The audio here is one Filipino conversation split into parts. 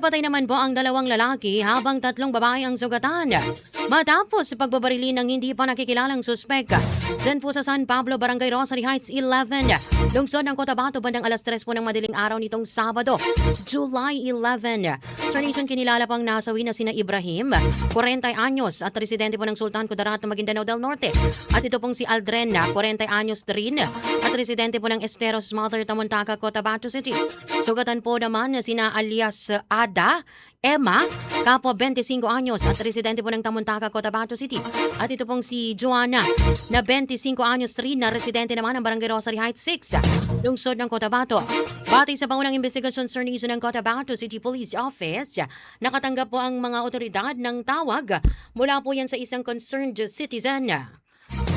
Patay naman po ang dalawang lalaki habang tatlong babae ang sugatan. Matapos pagbabarili ng hindi pa nakikilalang suspek. Diyan po sa San Pablo, Barangay Rosary Heights 11. Lungsod ng Cotabato bandang alas 3 po ng madaling araw nitong Sabado, July 11. Sir Nation, kinilala pang nasawi na sina Ibrahim, 40 anyos at residente po ng Sultan Kudarat, Maguindanao del Norte. At ito pong si Aldren, 40 anyos rin at residente po ng Esteros Mother, Tamuntaka, Cotabato City. Sugatan po naman sina alias Ada, Emma, kapwa 25 anyos at residente po ng Tamuntaka, Cotabato City. At ito pong si Joanna, na 25 anyos rin na residente naman ng Barangay Rosary Heights 6, lungsod ng Cotabato. Batay sa pangunang investigasyon, Sir Nation ng Cotabato City Police Office, nakatanggap po ang mga otoridad ng tawag mula po yan sa isang concerned citizen.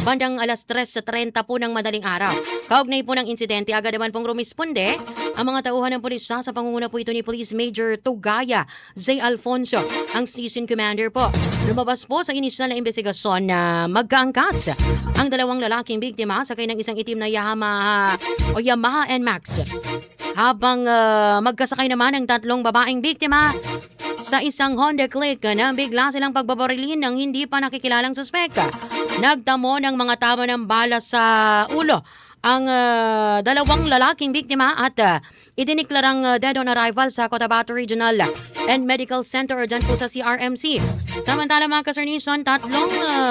Bandang alas 3:30 po ng madaling araw. Kaugnay po ng insidente, agad naman pong rumisponde ang mga tauhan ng pulisya sa pangunguna po ito ni Police Major Tugaya Zay Alfonso, ang station commander po. Lumabas po sa inisyal na investigasyon na magkaangkas ang dalawang lalaking biktima sakay ng isang itim na Yamaha NMAX. Habang magkasakay naman ang tatlong babaeng biktima sa isang Honda Click na bigla silang pagbabarilin ng hindi pa nakikilalang suspek. Nagtamo ng mga tama ng bala sa ulo ang dalawang lalaking biktima at idiniklarang dead on arrival sa Cotabato Regional and Medical Center o dyan po sa CRMC. Samantala mga ka-Sir Nation, tatlong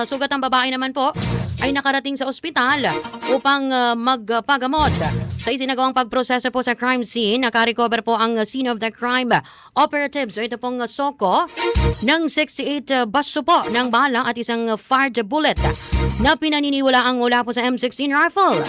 sugatang babae naman po ay nakarating sa ospital upang magpagamot. Sa isinagawang pagproseso po sa crime scene, nakarecover po ang scene of the crime operatives o ito pong SOCO ng 68 baso po ng bala at isang fired bullet na pinaniniwala ang mula po sa M16 rifle.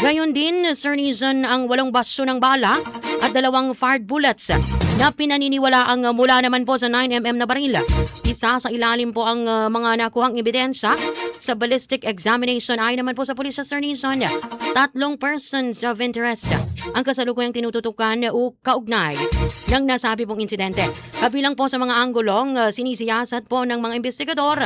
Gayon din, Sir Nation, ang 8 baso ng bala at 2 fired bullets na pinaniniwala ang mula naman po sa 9mm na baril. Isa sa ilalim po ang mga nakuhang ebidensya sa ballistic examination. Ay naman po sa pulisya, Sir Nation, 3 persons of interest ang kasalukuyang tinututukan o kaugnay ng nasabi pong insidente. Kabilang po sa mga anggulong sinisiyasat po ng mga investigador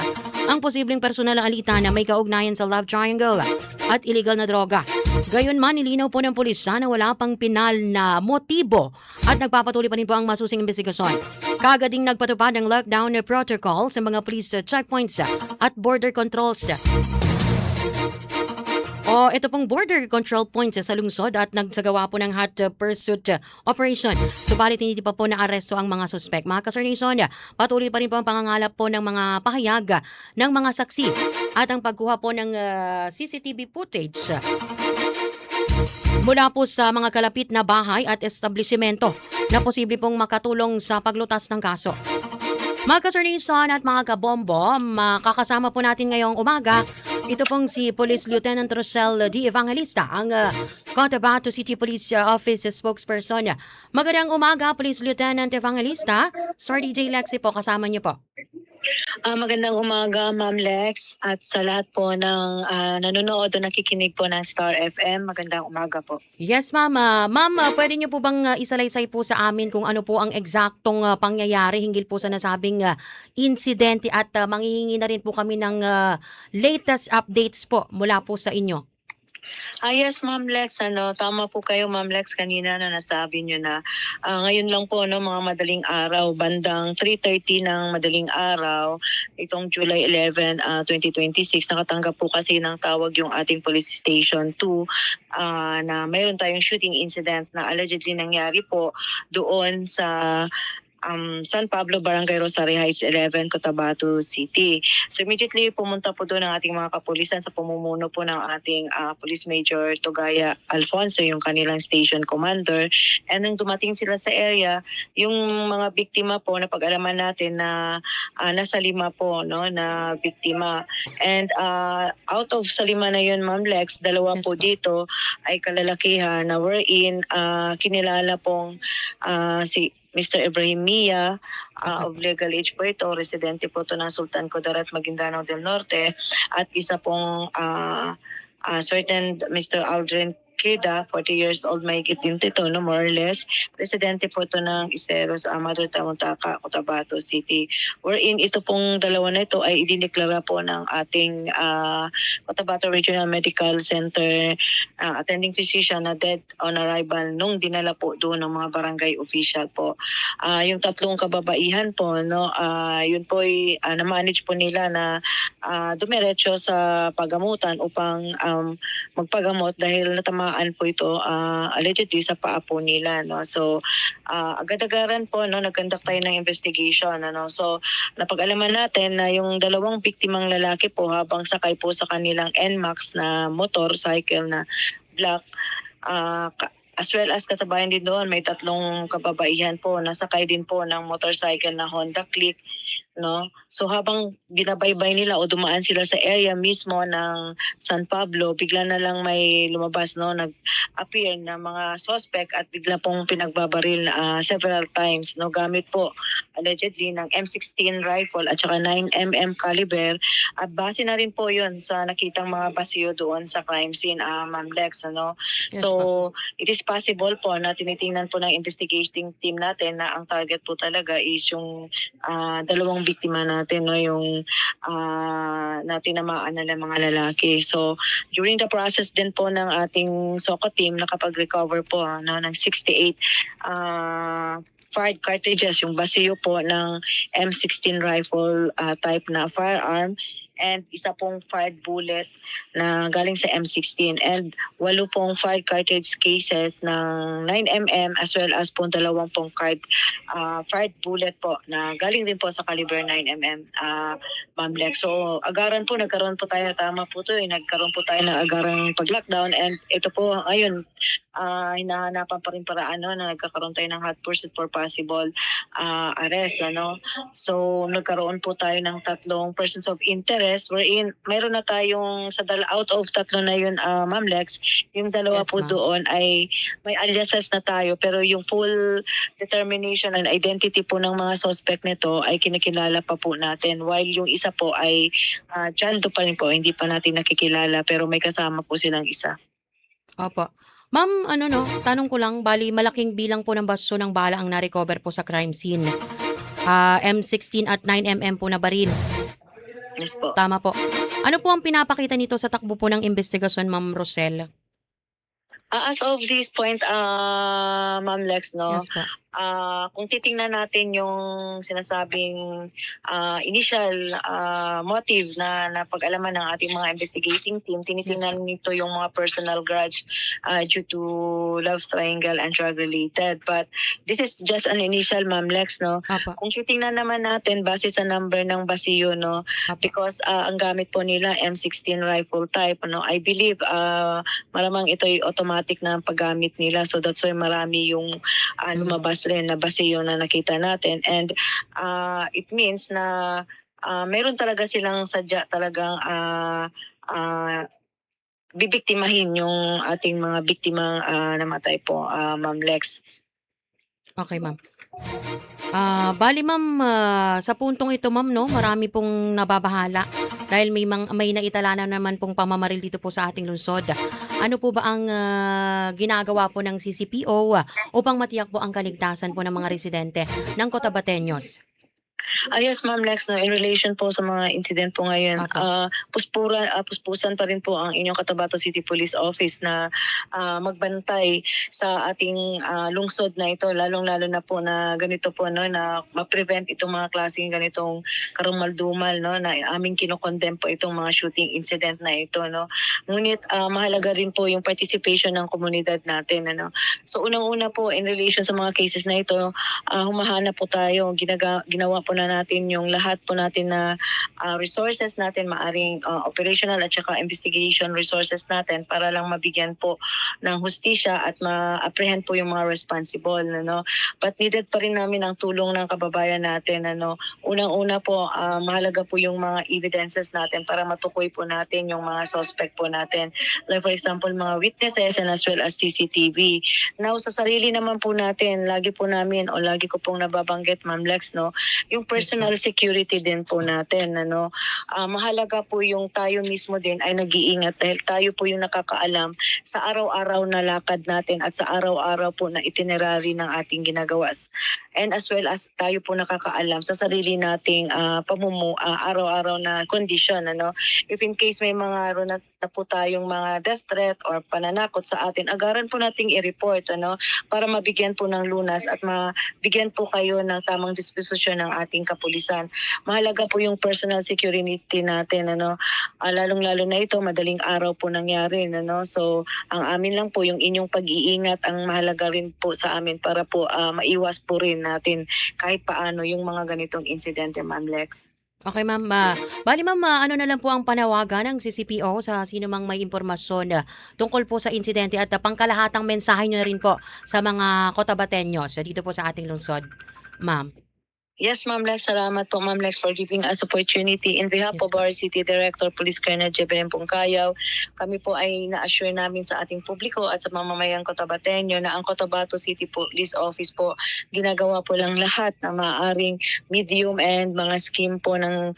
ang posibleng personal na alitan na may kaugnayan sa love triangle at illegal na droga. Gayunman, nilinaw po ng pulisya na wala pang pinal na motibo at nagpapatuloy pa rin po ang masusing investigasyon. Kagading nagpatupad ng lockdown protocol sa mga police checkpoints at border controls. Ito pong border control points sa lungsod at nagsagawa po ng hot pursuit operation. Subalit hindi pa po naaresto ang mga suspek. Mga ka-Sir Nation, patuloy pa rin po ang pangangalap po ng mga pahayag ng mga saksi at ang pagkuha po ng CCTV footage mula po sa mga kalapit na bahay at establishmento na posible pong makatulong sa paglutas ng kaso. Mga ka-Sir Nation at mga kabombo, makakasama po natin ngayong umaga ito pong si Police Lieutenant Rochelle D. Evangelista, ang Cotabato City Police Office spokesperson. Magandang umaga, Police Lieutenant Evangelista. Sir DJ Lexi po, kasama niyo po. Magandang umaga, Ma'am Lex, at sa lahat po ng nanonood o nakikinig po ng Star FM. Magandang umaga po. Yes, Ma'am. Ma'am, pwede niyo po bang isalaysay po sa amin kung ano po ang eksaktong pangyayari hinggil po sa nasabing insidente at manghihingi na rin po kami ng latest updates po mula po sa inyo. Yes, Ma'am Lex, tama po kayo, Ma'am Lex, kanina na nasabi nyo na ngayon lang po, mga madaling araw, bandang 3:30 ng madaling araw, itong July 11, 2026, nakatanggap po kasi ng tawag yung ating Police Station 2 na mayroon tayong shooting incident na allegedly nangyari po doon sa San Pablo, Barangay Rosary Heights 11, Cotabato City. So immediately pumunta po doon ang ating mga kapulisan sa pamumuno po ng ating Police Major Tugaya Alfonso, yung kanilang station commander. And nang dumating sila sa area, yung mga biktima po, napag-alaman natin na nasa 5 po na biktima. And out of sa 5 na yun, Ma'am Lex, 2 Yes, po dito ay kalalakihan na wherein kinilala pong si Mr. Ibrahim Mia, of legal age po ito, residente po ito ng Sultan Kudarat, Maguindanao del Norte, at isa pong certain Mr. Aldrin Queda, 40 years old, mahigit din ito, no, more or less. Residente po ito ng Iseros, Amador, Tamuntaka, Cotabato City. Wherein ito pong dalawa na ito ay idineklara po ng ating Cotabato Regional Medical Center attending physician na dead on arrival nung dinala po doon ng mga barangay official po. Yung tatlong kababaihan po, no, yun po ay na-manage po nila na dumiretso sa pagamutan upang magpagamot dahil natamaan po ito allegedly sa paa po nila, no. So agad-agaran po, no, nag-conduct tayo ng investigation, ano. So napag-alaman natin na yung dalawang biktimang lalaki po habang sakay po sa kanilang NMAX na motorcycle na black, as well as kasabayan din doon may tatlong kababaihan po nasakay din po ng motorcycle na Honda Click, no. So habang ginabaybay nila o dumaan sila sa area mismo ng San Pablo, bigla na lang may lumabas, no, nag-appear na mga suspect at bigla pong pinagbabaril several times, no, gamit po allegedly ng M16 rifle at saka 9mm caliber. At base na rin po 'yon sa nakitang mga basiyo doon sa crime scene, Ma'am Lex, ano. Yes, So it is possible po na tinitingnan po ng investigating team natin na ang target po talaga is yung dalawang biktima natin, no, yung natinamaan na mga lalaki. So during the process din po ng ating SOCO team nakapag-recover po, no, ng 68 fired cartridges, yung basiyo po ng M16 rifle type na firearm, and isa pong fired bullet na galing sa M16, and 8 pong fired cartridge cases ng 9mm as well as pong 2 pong fired bullet po na galing din po sa caliber 9mm, Ma'am Lex. So agaran po, nagkaroon po tayo, tama po to, nagkaroon po tayo ng agarang pag-lockdown, and ito po ngayon hinahanapan pa rin paraan, no, na nagkakaroon tayo ng hot pursuit for possible arrest, ano. So nagkaroon po tayo ng 3 persons of interest wherein mayroon na tayong out of 3 na yun, Ma'am Lex, yung 2 Yes, po ma'am. doon ay may aliases na tayo, pero yung full determination and identity po ng mga suspect nito ay kinikilala pa po natin, while yung isa po ay dyan pa rin po, hindi pa natin nakikilala, pero may kasama po silang isa. Opo. Ma'am, ano, no, tanong ko lang, bali malaking bilang po ng baso ng bala ang na-recover po sa crime scene. M16 at 9mm po na baril. Yes po. Tama po. Ano po ang pinapakita nito sa takbo po ng investigasyon, Ma'am Rosel? As of this point, Ma'am Lex, no, Yes po. kung titingnan natin yung sinasabing initial motive na napag-alaman ng ating mga investigating team, tinitingnan nito yung mga personal grudge due to love triangle and drug related. But this is just an initial, Ma'am Lex, no. Opo. Kung titingnan naman natin base sa number ng basiyo, no, Opo. because ang gamit po nila M16 rifle type, no, I believe malamang ito ay automatic na paggamit nila, so that's why marami yung lumabas rin na basiyo na nakita natin, and it means na meron talaga silang sadya talagang bibiktimahin yung ating mga biktimang namatay po, Ma'am Lex. Okay, ma'am. Bali ma'am, sa puntong ito ma'am, no, marami pong nababahala dahil may naitala na naman pong pamamaril dito po sa ating lungsod. Ano po ba ang ginagawa po ng CCPO upang matiyak po ang kaligtasan po ng mga residente ng Cotabateños? Yes, Ma'am Lex, no, in relation po sa mga incident po ngayon, Opo. puspusan pa rin po ang inyong Cotabato City Police Office na magbantay sa ating lungsod na ito, lalong-lalo na po na ganito po, no, na ma-prevent itong mga klaseng ganitong karumaldumal, no, na aming kinokondem po itong mga shooting incident na ito, no. Ngunit mahalaga rin po yung participation ng komunidad natin, ano. So unang-una po in relation sa mga cases na ito, humahanap po tayo, ginawa po na natin yung lahat po natin na resources natin, maaring operational at saka investigation resources natin para lang mabigyan po ng hustisya at ma-apprehend po yung mga responsible, ano. But needed pa rin namin ang tulong ng kababayan natin, ano. Unang-una po, mahalaga po yung mga evidences natin para matukoy po natin yung mga suspect po natin. Like for example, mga witnesses and as well as CCTV. Now, sa sarili naman po natin, lagi ko pong nababanggit, Ma'am Lex, no, yung yung personal security din po natin, ano. Mahalaga po yung tayo mismo din ay nag-iingat dahil tayo po yung nakakaalam sa araw-araw na lakad natin at sa araw-araw po na itinerary ng ating ginagawa. And as well as tayo po nakakaalam sa sarili nating araw-araw na condition, ano. If in case may mga araw na po tayong mga death threat or pananakot sa atin, agaran po nating i-report, ano, para mabigyan po ng lunas at mabigyan po kayo ng tamang disposisyon ng ating kapulisan. Mahalaga po yung personal security natin, ano. Lalong-lalo na ito, madaling araw po nangyari, ano. So, ang amin lang po, yung inyong pag-iingat ang mahalaga rin po sa amin para po maiwas po rin natin kahit paano yung mga ganitong insidente, Ma'am Lex. Okay, ma'am. Bali, ma'am, ano na lang po ang panawagan ng CCPO sa sino mang may impormasyon tungkol po sa insidente at pangkalahatang mensahe nyo na rin po sa mga Cotabateños dito po sa ating lungsod, ma'am. Yes, Ma'am Lex. Salamat po, Ma'am Lex, for giving us opportunity. In behalf Yes, of our City Director, Police Colonel Jebelen Pungkayaw, kami po ay na-assure namin sa ating publiko at sa mamamayang Cotabateño na ang Cotabato City Police Office po, ginagawa po lang lahat na maaaring medium and mga scheme po ng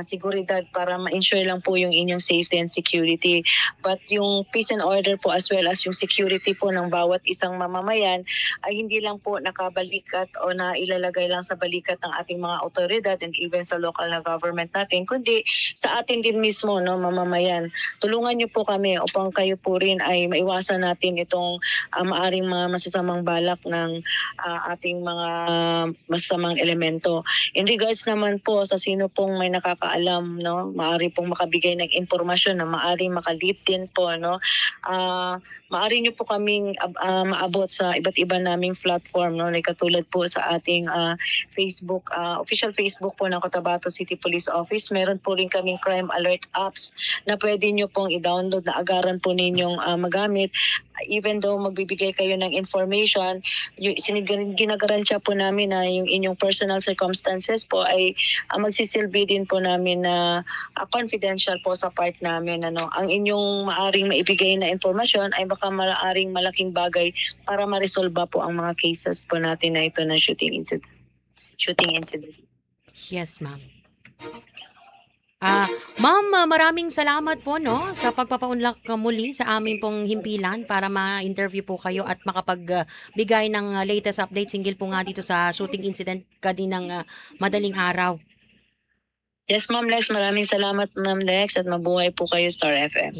seguridad para ma-ensure lang po yung inyong safety and security. But yung peace and order po as well as yung security po ng bawat isang mamamayan ay hindi lang po nakabalikat o nailalagay lang sa balikat ng ating mga otoridad and even sa local na government natin, kundi sa atin din mismo, no, mamamayan. Tulungan niyo po kami upang kayo po rin ay maiwasan natin itong maaring mga masasamang balak ng ating mga masasamang elemento. In regards naman po sa sino pong may nakakaalam, no, maari pong makabigay ng impormasyon na maari makalip din po, no. Maari niyo po kaming maabot sa iba't iba naming platform, no, like katulad po sa ating Facebook, official Facebook po ng Cotabato City Police Office. Meron po rin kaming crime alert apps na pwede nyo pong i-download na agaran po ninyong magamit. Even though magbibigay kayo ng information, ginagarantiya po namin na yung inyong personal circumstances po ay magsisilbi din po namin na confidential po sa part namin. Ano. Ang inyong maaring maibigay na informasyon ay baka maaring malaking bagay para ma-resolve po ang mga cases po natin na ito ng shooting incident. Yes, ma'am. Ma'am, maraming salamat po, no, sa pagpapaunlak muli sa aming pong himpilan para ma-interview po kayo at makapagbigay ng latest update single po nga dito sa shooting incident kaninang madaling araw. Yes, Ma'am Lex. Maraming salamat, Ma'am Lex, at mabuhay po kayo, Star FM.